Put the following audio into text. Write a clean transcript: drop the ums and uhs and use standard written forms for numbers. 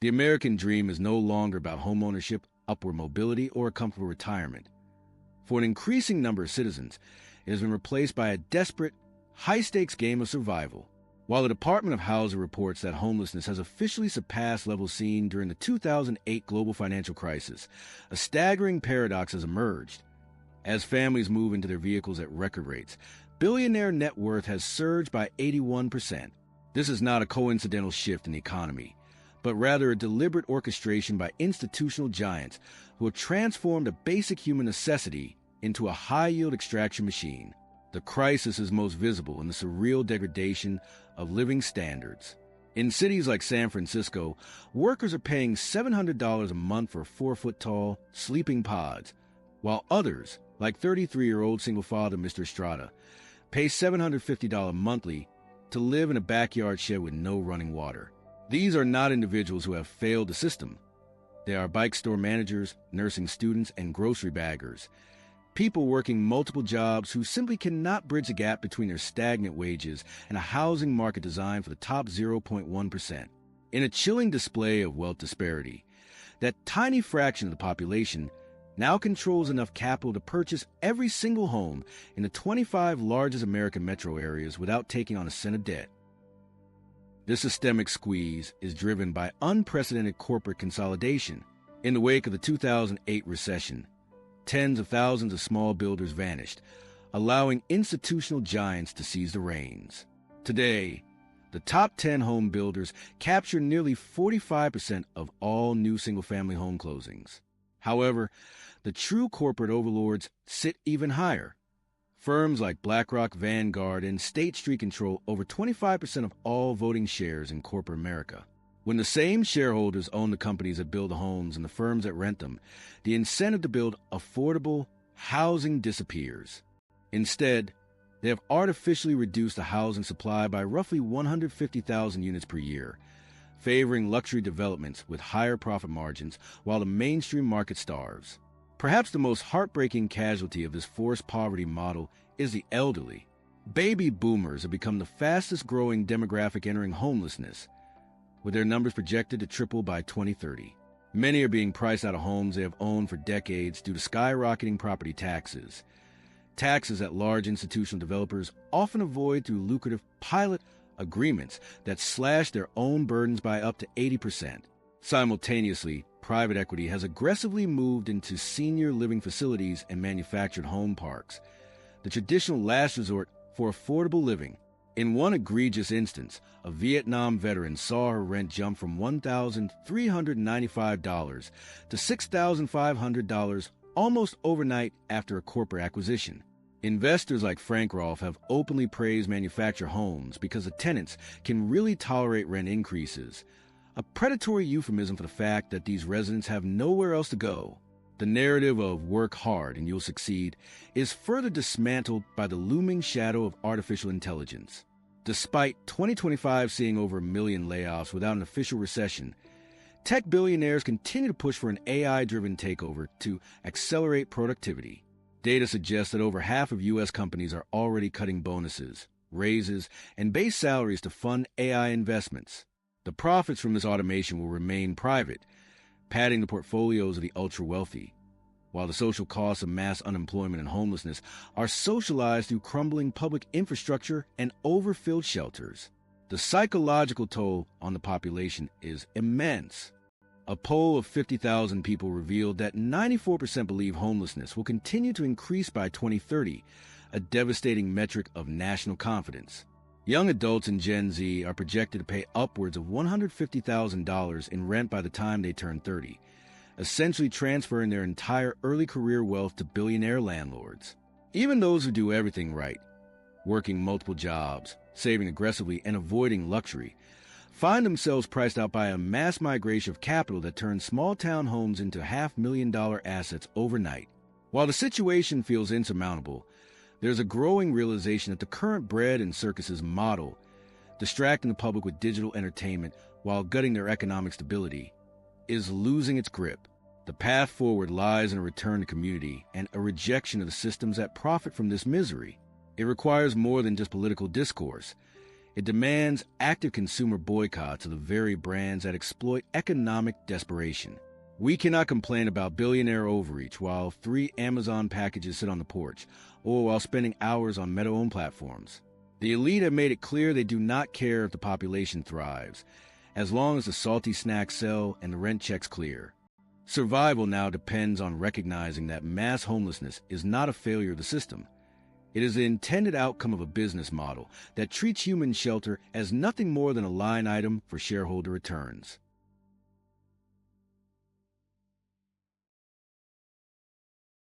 The American dream is no longer about homeownership, upward mobility, or a comfortable retirement. For an increasing number of citizens, it has been replaced by a desperate, high-stakes game of survival. While the Department of Housing reports that homelessness has officially surpassed levels seen during the 2008 global financial crisis, a staggering paradox has emerged. As families move into their vehicles at record rates, billionaire net worth has surged by 81%. This is not a coincidental shift in the economy, but rather a deliberate orchestration by institutional giants who have transformed a basic human necessity into a high-yield extraction machine. The crisis is most visible in the surreal degradation of living standards. In cities like San Francisco, workers are paying $700 a month for 4-foot-tall sleeping pods, while others, like 33-year-old single father Mr. Estrada, pay $750 monthly to live in a backyard shed with no running water. These are not individuals who have failed the system. They are bike store managers, nursing students, and grocery baggers. People working multiple jobs who simply cannot bridge the gap between their stagnant wages and a housing market designed for the top 0.1%. In a chilling display of wealth disparity, that tiny fraction of the population now controls enough capital to purchase every single home in the 25 largest American metro areas without taking on a cent of debt. This systemic squeeze is driven by unprecedented corporate consolidation. In the wake of the 2008 recession, tens of thousands of small builders vanished, allowing institutional giants to seize the reins. Today, the top 10 home builders capture nearly 45% of all new single-family home closings. However, the true corporate overlords sit even higher. Firms like BlackRock, Vanguard, and State Street control over 25% of all voting shares in corporate America. When the same shareholders own the companies that build the homes and the firms that rent them, the incentive to build affordable housing disappears. Instead, they have artificially reduced the housing supply by roughly 150,000 units per year, favoring luxury developments with higher profit margins while the mainstream market starves. Perhaps the most heartbreaking casualty of this forced poverty model is the elderly. Baby boomers have become the fastest-growing demographic entering homelessness, with their numbers projected to triple by 2030. Many are being priced out of homes they have owned for decades due to skyrocketing property taxes. Taxes that large institutional developers often avoid through lucrative pilot agreements that slash their own burdens by up to 80%. Simultaneously, private equity has aggressively moved into senior living facilities and manufactured home parks, the traditional last resort for affordable living. In one egregious instance, a Vietnam veteran saw her rent jump from $1,395 to $6,500 almost overnight after a corporate acquisition. Investors like Frank Rolfe have openly praised manufactured homes because the tenants can really tolerate rent increases, a predatory euphemism for the fact that these residents have nowhere else to go. The narrative of work hard and you'll succeed is further dismantled by the looming shadow of artificial intelligence. Despite 2025 seeing over 1 million layoffs without an official recession, tech billionaires continue to push for an AI-driven takeover to accelerate productivity. Data suggests that over half of U.S. companies are already cutting bonuses, raises, and base salaries to fund AI investments. The profits from this automation will remain private, padding the portfolios of the ultra-wealthy, while the social costs of mass unemployment and homelessness are socialized through crumbling public infrastructure and overfilled shelters. The psychological toll on the population is immense. A poll of 50,000 people revealed that 94% believe homelessness will continue to increase by 2030, a devastating metric of national confidence. Young adults in Gen Z are projected to pay upwards of $150,000 in rent by the time they turn 30, essentially transferring their entire early career wealth to billionaire landlords. Even those who do everything right, working multiple jobs, saving aggressively, and avoiding luxury, find themselves priced out by a mass migration of capital that turns small-town homes into $500,000 assets overnight. While the situation feels insurmountable, there's a growing realization that the current bread and circuses model, distracting the public with digital entertainment while gutting their economic stability, is losing its grip. The path forward lies in a return to community and a rejection of the systems that profit from this misery. It requires more than just political discourse. It demands active consumer boycotts of the very brands that exploit economic desperation. We cannot complain about billionaire overreach while 3 Amazon packages sit on the porch, or while spending hours on Meta-owned platforms. The elite have made it clear they do not care if the population thrives, as long as the salty snacks sell and the rent checks clear. Survival now depends on recognizing that mass homelessness is not a failure of the system. It is the intended outcome of a business model that treats human shelter as nothing more than a line item for shareholder returns.